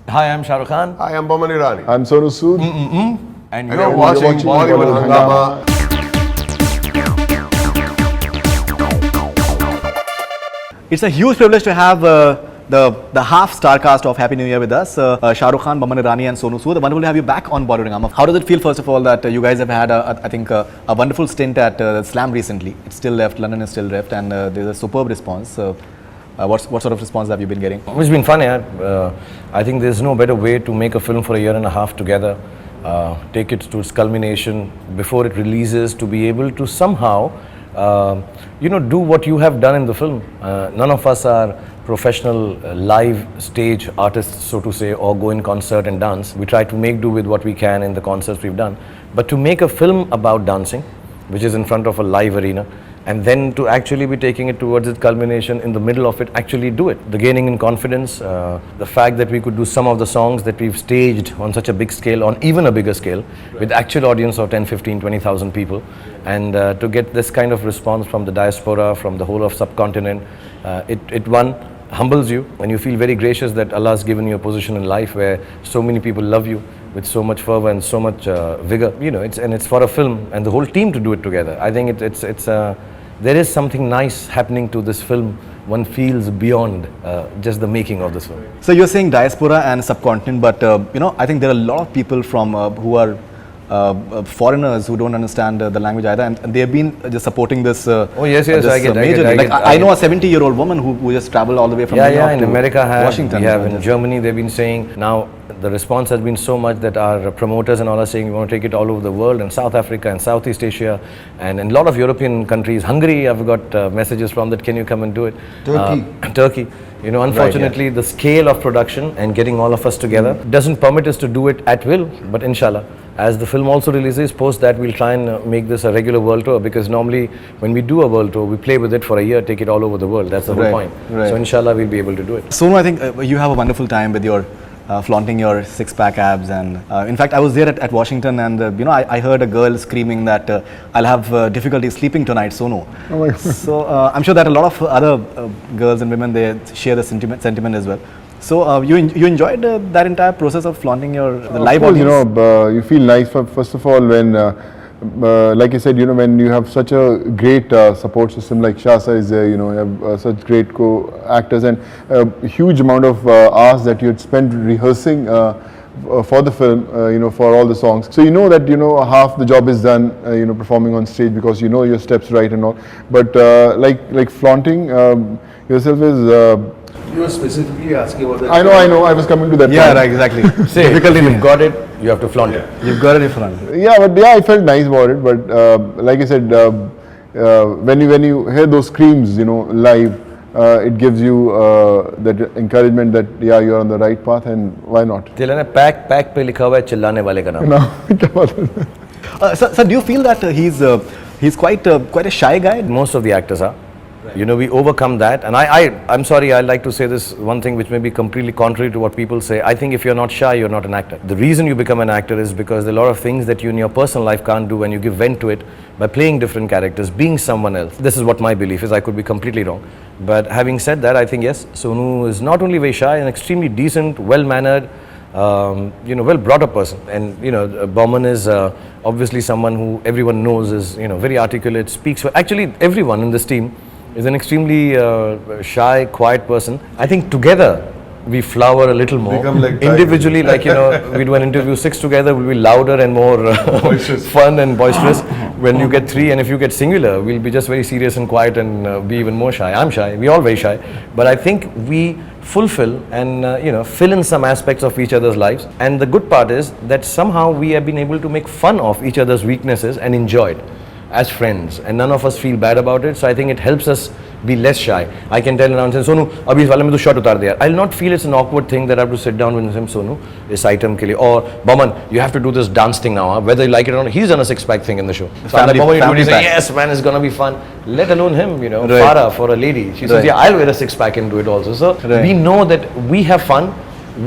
Hi, I'm Shah Rukh Khan. Hi, I'm Boman Irani. I'm Sonu Sood. And you're watching Bollywood Hungama. It's a huge privilege to have the half star cast of Happy New Year with us. Shah Rukh Khan, Boman Irani and Sonu Sood. Wonderful to have you back on Bollywood Hungama. How does it feel, first of all, that you guys have had, I think, a wonderful stint at Slam recently? It's still left, London is still left, and there's a superb response. What sort of response have you been getting? It's been fun, yeah. I think there's no better way to make a film for a year and a half together, take it to its culmination before it releases, to be able to somehow, do what you have done in the film. None of us are professional live stage artists, so to say, or go in concert and dance. We try to make do with what we can in the concerts we've done. But to make a film about dancing, which is in front of a live arena, and then to actually be taking it towards its culmination in the middle of it, actually do it. The gaining in confidence, the fact that we could do some of the songs that we've staged on such a big scale, on even a bigger scale, with actual audience of 10, 15, 20,000 people, and to get this kind of response from the diaspora, from the whole of subcontinent, it humbles you, and you feel very gracious that Allah has given you a position in life where so many people love you with so much fervor and so much vigor. It's for a film and the whole team to do it together. I think there is something nice happening to this film. One feels beyond just the making of this film. So you're saying diaspora and subcontinent, but I think there are a lot of people from who are foreigners who don't understand the language either, and they have been just supporting this. Oh yes, I get it. I know a 70-year-old woman who just traveled all the way from New York in to America, Washington. We have in Germany. They've been saying now. The response has been so much that our promoters and all are saying we want to take it all over the world, and South Africa and Southeast Asia and in a lot of European countries. Hungary, I've got messages from that, can you come and do it? Turkey. Unfortunately, the scale of production and getting all of us together doesn't permit us to do it at will, but inshallah, as the film also releases, post that we'll try and make this a regular world tour, because normally when we do a world tour, we play with it for a year, take it all over the world. That's the whole point. So inshallah, we'll be able to do it. Sonu, I think you have a wonderful time with your flaunting your six-pack abs, and in fact I was there at Washington, and I heard a girl screaming that I'll have difficulty sleeping tonight, Sonu. Oh my God. So I'm sure that a lot of other girls and women, they share the sentiment as well. So you enjoyed that entire process of flaunting the live audience? You feel nice first of all when like I said, when you have such a great support system like Shah Sir is there, you have such great co-actors and a huge amount of hours that you had spent rehearsing for the film, for all the songs. So that, half the job is done, performing on stage, because your steps right and all. But like flaunting yourself is... You were specifically asking about that. I know, I was coming to that point. Right, exactly. Say, if you've got it, you have to flaunt it. You've got it in front. I felt nice about it, but like I said, when you hear those screams, live, it gives you that encouragement that you're on the right path, and why not? Pack पे लिखा हुआ है चिल्लाने वाले का नाम. So do you feel that he's quite a shy guy? Most of the actors are. We overcome that, and I'm sorry, I like to say this one thing which may be completely contrary to what people say. I think if you're not shy, you're not an actor. The reason you become an actor is because there are a lot of things that you in your personal life can't do, and you give vent to it by playing different characters, being someone else. This is what my belief is. I could be completely wrong. But having said that, I think yes, Sonu is not only very shy, an extremely decent, well-mannered, well brought up person. And Boman is obviously someone who everyone knows is very articulate, speaks for actually everyone in this team. Is an extremely shy, quiet person. I think together we flower a little more. Individually, we do an interview 6 together, we'll be louder and more fun and boisterous. When you get 3, and if you get singular, we'll be just very serious and quiet and be even more shy. I'm shy, we're all very shy. But I think we fulfill and fill in some aspects of each other's lives. And the good part is that somehow we have been able to make fun of each other's weaknesses and enjoy it as friends, and none of us feel bad about it. So I think it helps us be less shy. I can tell an announcer, Sonu, abhi is wale mein tu shot utar diya. I'll not feel it's an awkward thing that I have to sit down with him, Sonu, this item ke liye. Or Boman, you have to do this dance thing now, whether you like it or not. He's done a six-pack thing in the show. So I'm like, Boman, you say, yes man, it's gonna be fun. Let alone him, Farah, for a lady, she says, yeah, I'll wear a six-pack and do it also. So we know that we have fun.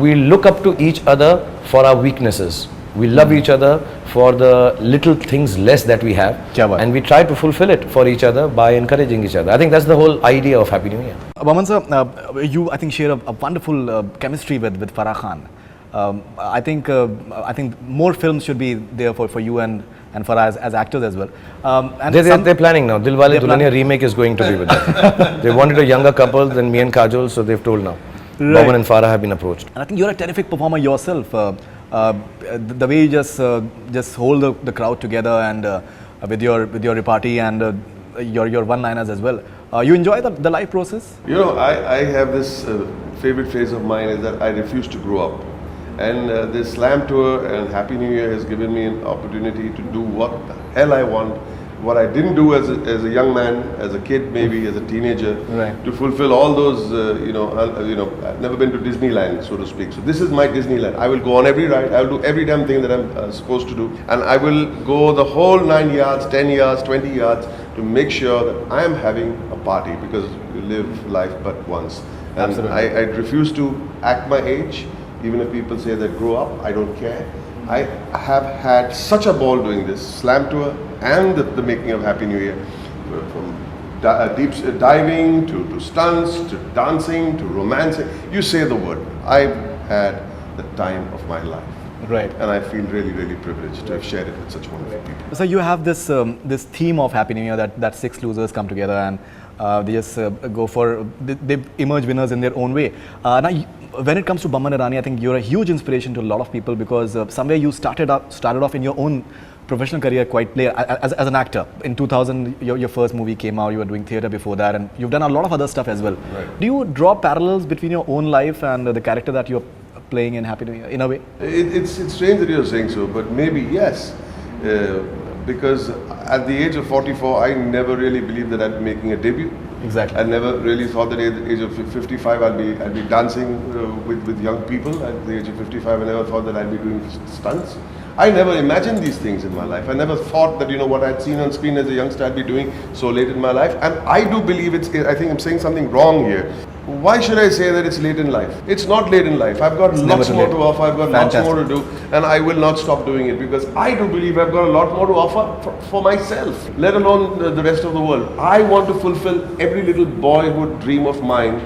We look up to each other for our weaknesses. We love each other for the little things less that we have, and we try to fulfill it for each other by encouraging each other. I think that's the whole idea of Happy New Year. Boman sir, you I think share a wonderful chemistry with Farah Khan. I think more films should be there for you and for us as actors as well. And They're planning now. Dilwale They're planning. Dulhania remake is going to be with them. They wanted a younger couple than me and Kajol, so they've told now. Right. Boman and Farah have been approached. And I think you're a terrific performer yourself. The way you just hold the crowd together and with your repartee and your one-liners as well. You enjoy the live process? You know, I have this favorite phrase of mine is that I refuse to grow up. And this slam tour and Happy New Year has given me an opportunity to do what the hell I want, what I didn't do as a young man, as a kid maybe, as a teenager, Right. to fulfill all those, I've never been to Disneyland, so to speak. So this is my Disneyland. I will go on every ride, I will do every damn thing that I'm supposed to do. And I will go the whole 9 yards, 10 yards, 20 yards to make sure that I am having a party, because you live life but once. And Absolutely. I refuse to act my age. Even if people say that grow up, I don't care. I have had such a ball doing this slam tour and the making of Happy New Year. From deep diving to stunts to dancing to romancing. You say the word. I've had the time of my life. Right. And I feel really, really privileged to have shared it with such wonderful people. So you have this this theme of Happy New Year that 6 losers come together and they just go for they emerge winners in their own way. When it comes to Boman Irani, I think you're a huge inspiration to a lot of people because somewhere you started off in your own professional career quite late as an actor. In 2000, your first movie came out. You were doing theatre before that, and you've done a lot of other stuff as well. Right. Do you draw parallels between your own life and the character that you're playing in Happy New Year in a way? It's strange that you're saying so, but maybe yes. Because at the age of 44, I never really believed that I'd be making a debut. Exactly. I never really thought that at the age of 55 I'd be dancing with young people. At the age of 55, I never thought that I'd be doing stunts. I never imagined these things in my life. I never thought that, what I'd seen on screen as a youngster I'd be doing so late in my life. And I do believe I think I'm saying something wrong here. Why should I say that it's late in life? It's not late in life. I've got lots more to offer. I've got lots more to do. And I will not stop doing it because I do believe I've got a lot more to offer for myself, let alone the rest of the world. I want to fulfill every little boyhood dream of mine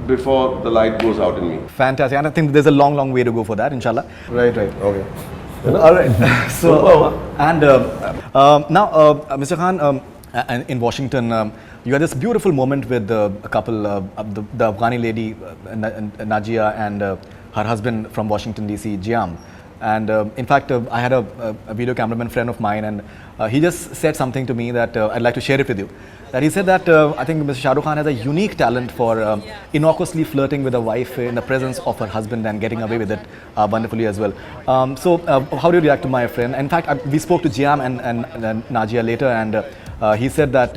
before the light goes out in me. Fantastic. And I think there's a long, long way to go for that, inshallah. Right. Okay. All right. So, now, Mr. Khan, in Washington, you had this beautiful moment with a couple, the Afghani lady, Najia, and her husband from Washington, D.C., Jiam. And in fact, I had a video cameraman friend of mine, and he just said something to me that I'd like to share it with you. That he said that I think Mr. Shah Rukh Khan has a unique talent for innocuously flirting with a wife in the presence of her husband and getting away with it wonderfully as well. So how do you react to my friend? In fact, we spoke to Jiam and Najia later, and he said that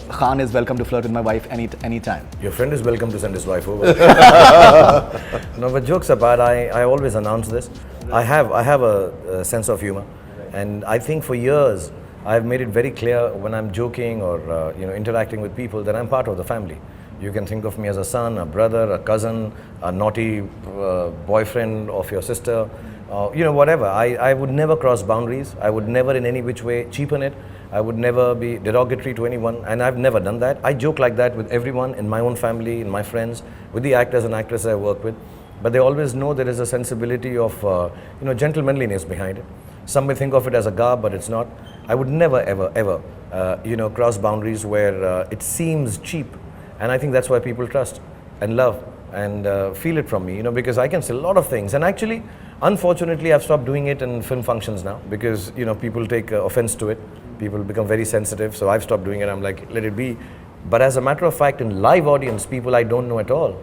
Khan is welcome to flirt with my wife any time. Your friend is welcome to send his wife over. No, but jokes apart, I always announce this. I have a sense of humor, and I think for years I've made it very clear when I'm joking or interacting with people that I'm part of the family. You can think of me as a son, a brother, a cousin, a naughty boyfriend of your sister, whatever. I would never cross boundaries. I would never in any which way cheapen it. I would never be derogatory to anyone, and I've never done that. I joke like that with everyone in my own family, in my friends, with the actors and actresses I work with. But they always know there is a sensibility of gentlemanliness behind it. Some may think of it as a garb, but it's not. I would never, ever, cross boundaries where it seems cheap. And I think that's why people trust and love and feel it from me, because I can say a lot of things. And actually, unfortunately, I've stopped doing it in film functions now because, people take offense to it. People become very sensitive. So I've stopped doing it. I'm like, let it be. But as a matter of fact, in live audience, people I don't know at all,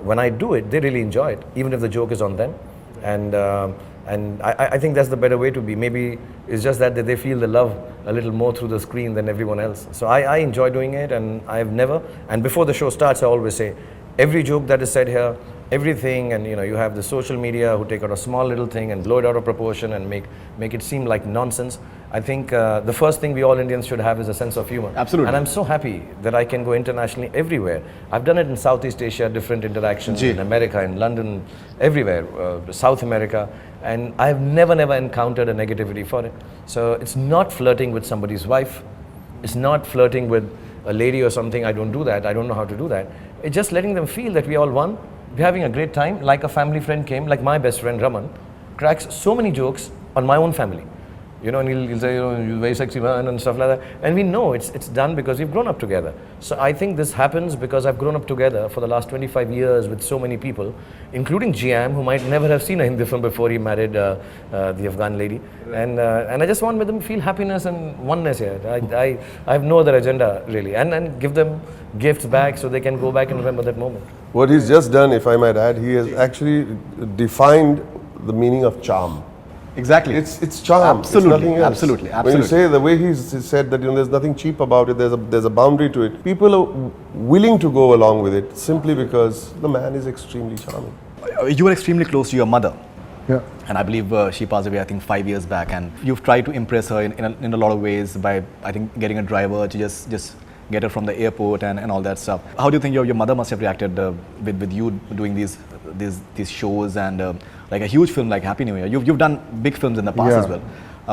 when I do it, they really enjoy it, even if the joke is on them. And I think that's the better way to be. Maybe it's just that they feel the love a little more through the screen than everyone else. So I enjoy doing it, and I've never, and before the show starts, I always say, every joke that is said here, everything, and you have the social media who take out a small little thing and blow it out of proportion and make it seem like nonsense. I think the first thing we all Indians should have is a sense of humor. Absolutely. And I'm so happy that I can go internationally everywhere. I've done it in Southeast Asia, different interactions, in America, in London, everywhere, South America, and I've never encountered a negativity for it. So it's not flirting with somebody's wife. It's not flirting with a lady or something. I don't do that. I don't know how to do that. It's just letting them feel that we all one. we're having a great time, like a family friend came, like my best friend Raman, cracks so many jokes on my own family. You know, and he'll say, you know, you're very sexy man and stuff like that. And we know it's done because we've grown up together. So I think this happens because I've grown up together for the last 25 years with so many people, including GM, who might never have seen a Hindi film before he married the Afghan lady. And I just want them to feel happiness and oneness here. I have no other agenda really. And give them gifts back so they can go back and remember that moment. What he's just done, if I might add, he has actually defined the meaning of charm. Exactly. It's charm. Absolutely, It's nothing else. absolutely. When you say the way he's said that, you know, there's nothing cheap about it, there's a boundary to it. People are willing to go along with it simply because the man is extremely charming. You were extremely close to your mother. Yeah. And I believe she passed away, I think, 5 years back. And you've tried to impress her in a lot of ways by, I think, getting a driver to just get her from the airport and all that stuff. How do you think your mother must have reacted with you doing these shows and like a huge film like Happy New Year? You've done big films in the past as well.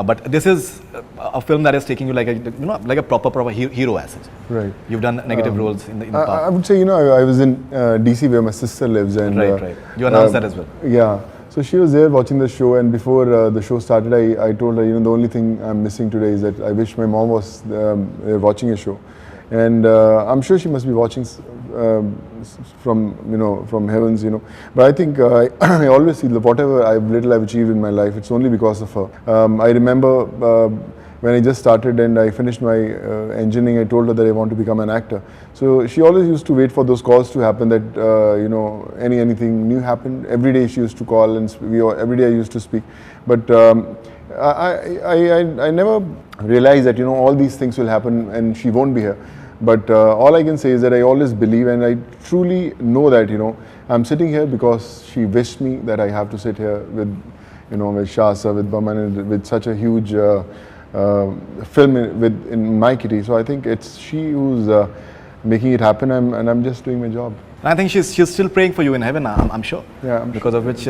But this is a film that is taking you like a proper hero asset. Right. You've done negative roles in the past. I would say, you know, I was in DC where my sister lives, and Right. You announced that as well. Yeah. So she was there watching the show, and before the show started, I told her, you know, the only thing I'm missing today is that I wish my mom was watching a show, and I'm sure she must be watching from heavens, you know. But I think I always feel that whatever I've achieved in my life, it's only because of her. I remember when I just started and I finished my engineering, I told her that I want to become an actor. So she always used to wait for those calls to happen, that you know, anything new happened. Every day she used to call, and every day I used to speak. But I never realized that, you know, all these things will happen and she won't be here. But all I can say is that I always believe, and I truly know that, you know, I'm sitting here because she wished me that I have to sit here with, you know, with Shah sir, with Boman, with such a huge film in my kitty. So I think it's she who's making it happen, and I'm just doing my job. And I think she's still praying for you in heaven, I'm sure. Yeah, I'm because of which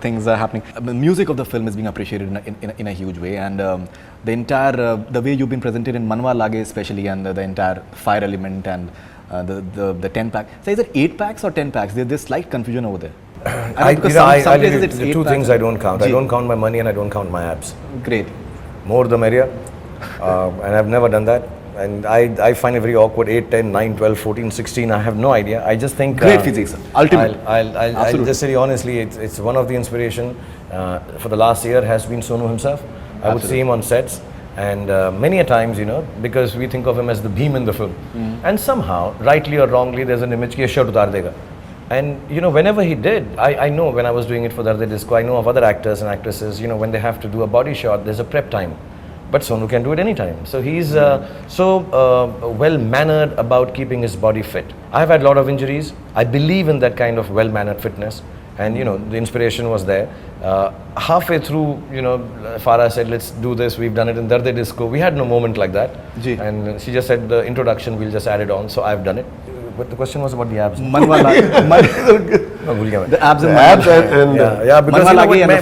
things are happening. The music of the film is being appreciated in a huge way, and the entire the way you've been presented in Manwa Lage especially, and the entire fire element and the 10 pack. So is it 8 packs or 10 packs? There's slight confusion over there. Some places it's 8 two packs things I don't count. I don't count my money and I don't count my abs. Great. More the merrier. And I've never done that. And I find it very awkward. 8, 10, 9, 12, 14, 16. I have no idea. I just think Great physics, sir. Ultimate. I'll just say honestly, it's one of the inspiration for the last year has been Sonu himself. I would see him on sets, and many a times, you know, because we think of him as the beam in the film, and somehow, rightly or wrongly, there's an image ki shirt utar dega. And you know, whenever he did, I know when I was doing it for Darde Disco, I know of other actors and actresses, you know, when they have to do a body shot, there's a prep time. But Sonu can do it anytime. So he's well-mannered about keeping his body fit. I've had a lot of injuries. I believe in that kind of well-mannered fitness. And you know, the inspiration was there. Halfway through, you know, Farah said, let's do this. We've done it in Darde Disco. We had no moment like that. And she just said, the introduction, we'll just add it on. So I've done it. But the question was about the abs. Manwa Lage. The abs and because Manwa Lage and the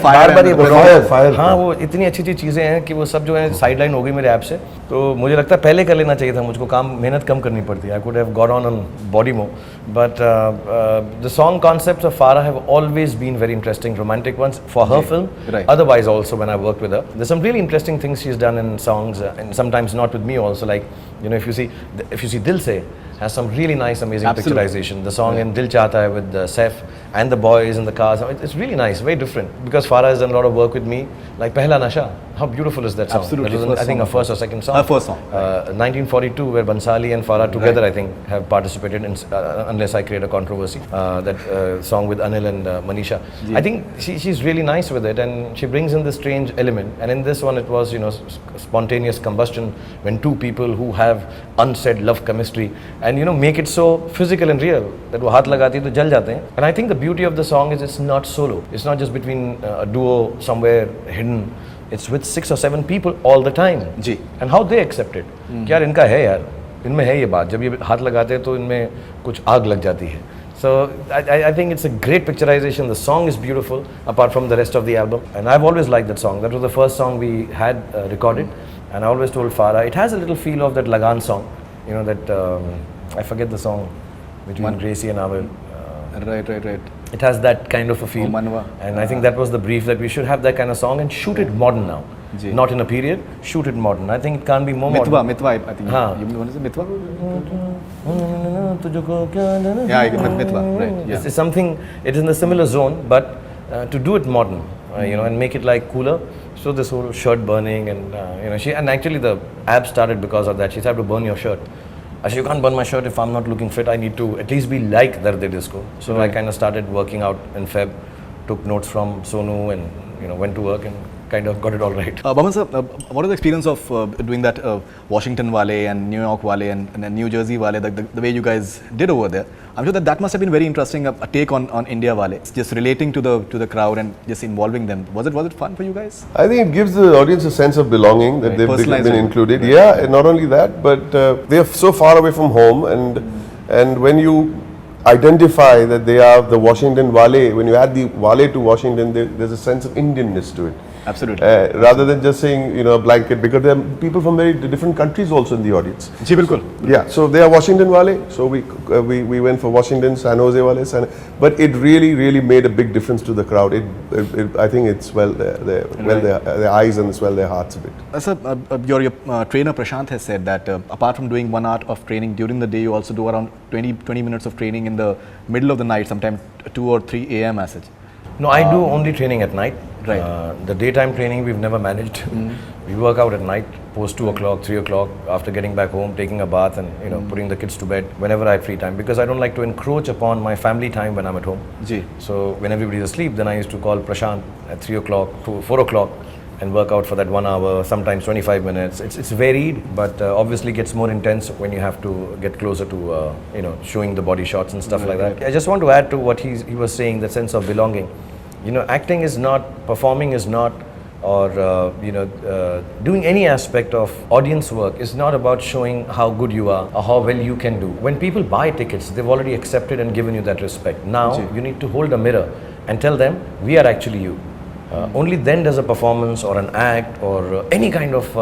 fire. हाँ वो इतनी अच्छी चीज़ें हैं कि वो सब जो है साइडलाइन हो गई मेरे ऐप से, तो मुझे लगता है पहले कर लेना चाहिए था, मुझको काम मेहनत कम करनी पड़ती है. I could have got on body more, but the song concepts of Farah have always been very interesting, romantic ones for her film. Otherwise also when I worked with her, there's some really interesting things she's done in songs, and sometimes not with me also. Like, you know, if you see Dil Se has some really nice, amazing picturization. The song in Dil Chahta Hai with Saif and the boys in the cars. It's really nice, very different. Because Farah has done a lot of work with me. Like Pehla Nasha. How beautiful is that song? Absolutely. That was, I think, her first or second song. Her first song. 1942, where Bansali and Farah together, I think, have participated in, unless I create a controversy, that song with Anil and Manisha. I think she's really nice with it, and she brings in this strange element. And in this one, it was, you know, spontaneous combustion when two people who have unsaid love chemistry, and you know, make it so physical and real that wo haath lagati hai to jal jate hain. And I think the beauty of the song is it's not solo. It's not just between a duo somewhere hidden. It's with 6 or 7 people all the time. Ji. And how they accept it. कि यार इनका है यार, इनमें है ये बात. जब ये हाथ लगाते हैं तो इनमें कुछ आग लग जाती है. So I think it's a great picturization. The song is beautiful, apart from the rest of the album. And I've always liked that song. That was the first song we had recorded. And I always told Farah, it has a little feel of that Lagan song. You know, that, I forget the song between Gracie and Abel. Right. It has that kind of a feel. Manwa. And I think that was the brief, that we should have that kind of song and shoot it modern now. Ji. Not in a period, shoot it modern. I think it can't be more modern. Mitwa, I think. Haan. You want to say Mitwa? Yeah, Yeah, Mitwa, right. Yeah. It's something, it is in a similar zone, but to do it modern, you know, and make it like cooler. So this whole shirt burning and, you know, and actually the ab started because of that. She said, to burn your shirt. I said, you can't burn my shirt if I'm not looking fit. I need to at least be like Darde Disco. So I kind of started working out in Feb, took notes from Sonu and, you know, went to work and kind of got it all right. Boman sir, what is the experience of doing that Washington Wale and New York Wale and New Jersey Wale, the way you guys did over there? I'm sure that must have been very interesting, a take on India Wale, just relating to the crowd and just involving them. Was it fun for you guys? I think it gives the audience a sense of belonging, that Right. they've Personalized, been right. included. Yeah, and not only that, but they are so far away from home, and when you identify that they are the Washington Wale, when you add the Wale to Washington, there's a sense of Indianness to it. Absolutely. Rather than just saying, you know, a blanket, because there are people from very different countries also in the audience. Ji, bilkul. Yeah, so they are Washington Wale, so we went for Washington, San Jose Wale, but it really made a big difference to the crowd. I think it's their eyes and it's their hearts a bit. Sir, your trainer Prashant has said that apart from doing 1 hour of training during the day, you also do around 20 minutes of training in the middle of the night, sometimes 2 or 3 a.m. as such. No, I do only training at night. Right. The daytime training we've never managed. We work out at night, post 2 o'clock, 3 o'clock, after getting back home, taking a bath and, you know, putting the kids to bed whenever I have free time, because I don't like to encroach upon my family time when I'm at home. Ji. So when everybody's asleep, then I used to call Prashant at 3 o'clock, 4 o'clock and work out for that 1 hour, sometimes 25 minutes. It's varied, but obviously gets more intense when you have to get closer to, you know, showing the body shots and stuff like that. I just want to add to what he was saying, that sense of belonging. You know, acting is not, performing is not, or doing any aspect of audience work is not about showing how good you are or how well you can do. When people buy tickets, they've already accepted and given you that respect. Now you need to hold a mirror and tell them, we are actually you. Only then does a performance or an act or any kind of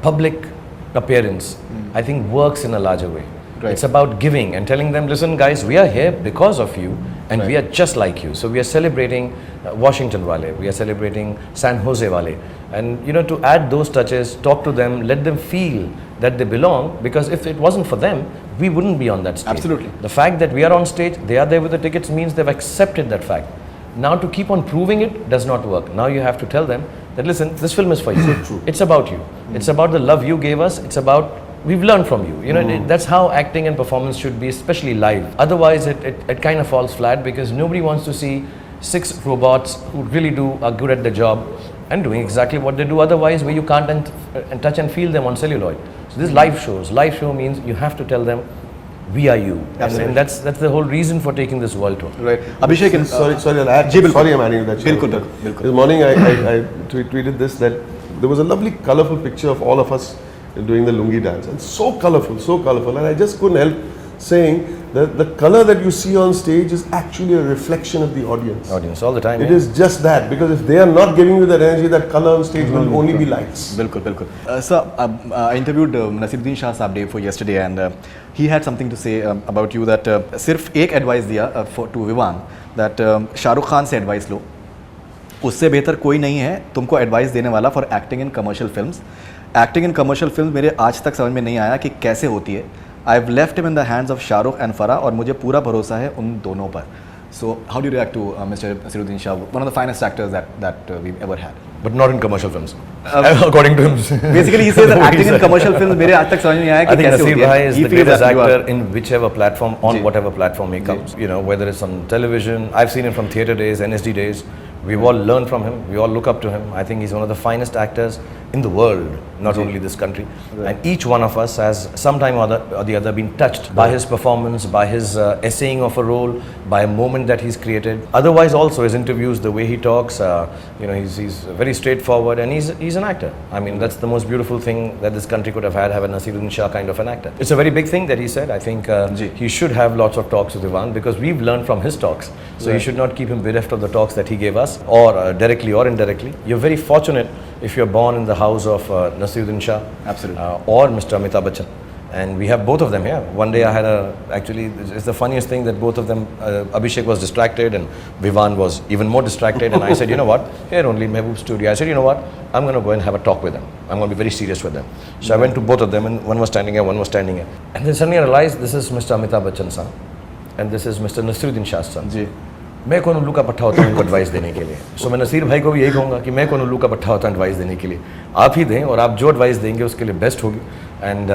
public appearance, I think, works in a larger way. Right. It's about giving and telling them, listen guys, we are here because of you and we are just like you. So we are celebrating Washington Wale, we are celebrating San Jose Wale. And you know, to add those touches, talk to them, let them feel that they belong, because if it wasn't for them, we wouldn't be on that stage. Absolutely. The fact that we are on stage, they are there with the tickets, means they've accepted that fact. Now to keep on proving it does not work. Now you have to tell them that, listen, this film is for you. It's about you. It's about the love you gave us. It's about, we've learned from you. You know, that's how acting and performance should be, especially live. Otherwise, it kind of falls flat, because nobody wants to see 6 robots who really are good at the job and doing exactly what they do otherwise, where you can't and touch and feel them on celluloid. So this live shows. Live show means you have to tell them, we are you. And that's the whole reason for taking this world tour. Right. Abhishek and Sorry, I'll add. Ji, bilkul. Sorry, I'm adding to that. Bilkul, bilkul. This morning I tweeted this, that there was a lovely, colourful picture of all of us doing the lungi dance, and so colourful, and I just couldn't help saying that the colour that you see on stage is actually a reflection of the audience. Audience all the time. It is just that, because if they are not giving you that energy, that colour on stage will only be lights. Bilkul. Sir, I interviewed Naseeruddin Shah Sabde for yesterday, and he had something to say about you, that सिर्फ एक advice दिया to Vivaan, that Shah Rukh Khan से advice लो, उससे बेहतर कोई नहीं है तुमको advice देने वाला for acting in commercial films. Acting in commercial films मेरे आज तक समझ में नहीं आया कि कैसे होती है. I've left him in the hands of Shah Rukh and Farah, और मुझे पूरा भरोसा है उन दोनों पर. So how do you react to Mr. Naseeruddin Shah, one of the finest actors that we've ever had? But not in commercial films. According to him. Basically, he says that acting in commercial films मेरे आज तक समझ में नहीं आया I कि think कैसे होती Naseer है. Bhai is He the feels greatest that you are- actor in whichever platform, on Ji. whatever platform he comes. You know, whether it's on television, I've seen him from theatre days, NSD days. We've all learned from him. We all look up to him. I think he's one of the finest actors in the world, not only this country. And each one of us has sometime or the other been touched by his performance, by his essaying of a role, by a moment that he's created. Otherwise also his interviews, the way he talks, you know, he's very straightforward, and he's an actor. I mean, that's the most beautiful thing that this country could have a Naseeruddin Shah kind of an actor. It's a very big thing that he said. I think he should have lots of talks with Ivan, because we've learned from his talks. So you should not keep him bereft of the talks that he gave us, or directly or indirectly. You're very fortunate if you're born in the house of Naseeruddin Shah. Absolutely. Or Mr. Amitabh Bachchan. And we have both of them here. One day I had actually, it's the funniest thing that both of them, Abhishek was distracted and Vivan was even more distracted. And I said, you know what, here only Mehboob studio. I said, you know what, I'm going to go and have a talk with them. I'm going to be very serious with them. So I went to both of them, and one was standing here, one was standing here. And then suddenly I realized this is Mr. Amitabh Bachchan's son and this is Mr. Naseeruddin Shah's son. जी. मैं कौन उल्लू का पट्टा होता हूँ उनको advice देने के लिए. सो मैं नसीर भाई को भी यही कहूँगा कि मैं कौन उल्लू का पट्टा होता हूँ एडवाइस देने के लिए. आप ही दें और आप जो एडवाइस देंगे उसके लिए बेस्ट होगी. And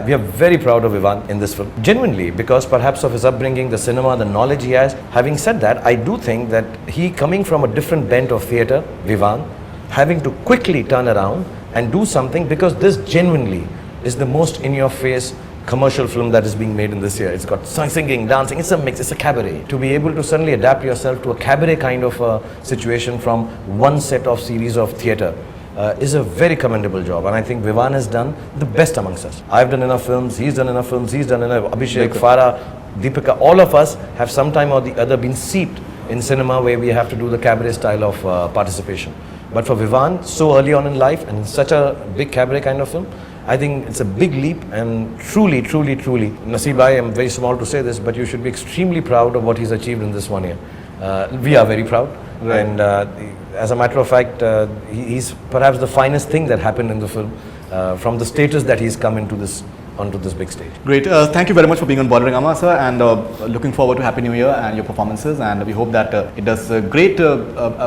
we are very proud of Vivan in this film. Genuinely, because perhaps of his upbringing, the cinema, the knowledge he has. Having said that, I do think that he coming from a different bent of theatre, Vivan, having to quickly turn around and do something, because this genuinely is the most in-your-face commercial film that is being made in this year. It's got singing, dancing, it's a mix, it's a cabaret. To be able to suddenly adapt yourself to a cabaret kind of situation from one set of series of theatre is a very commendable job, and I think Vivan has done the best amongst us. I've done enough films, he's done enough films, he's done enough. Abhishek, Farah, Deepika, all of us have sometime or the other been seeped in cinema where we have to do the cabaret style of participation. But for Vivan, so early on in life and such a big cabaret kind of film, I think it's a big leap, and truly, truly, truly, Naseeb, I am very small to say this, but you should be extremely proud of what he's achieved in this 1 year. We are very proud, right. And as a matter of fact, he's perhaps the finest thing that happened in the film, from the status that he's come into this onto this big stage. Great. Thank you very much for being on Bollywood Hungama, sir, and looking forward to Happy New Year and your performances, and we hope that it does great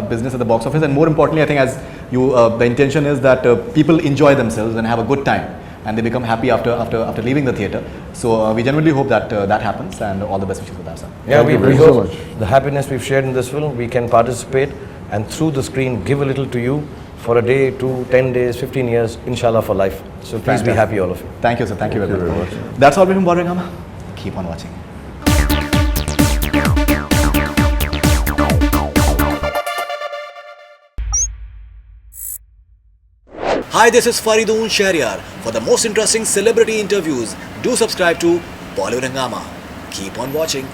business at the box office, and more importantly, I think as you, the intention is that people enjoy themselves and have a good time, and they become happy after leaving the theatre. So we genuinely hope that that happens, and all the best wishes for that, sir. Yeah, we Thank you hope so much. the happiness we've shared in this film, we can participate and through the screen give a little to you for a day, 2, 10 days, 15 years, inshallah for life. So please be happy, all of you. Thank you, sir. Thank you very much. That's all from Bollywood Hungama. Keep on watching. Hi, this is Faridoon Shahryar. For the most interesting celebrity interviews, do subscribe to Bollywood Hungama. Keep on watching.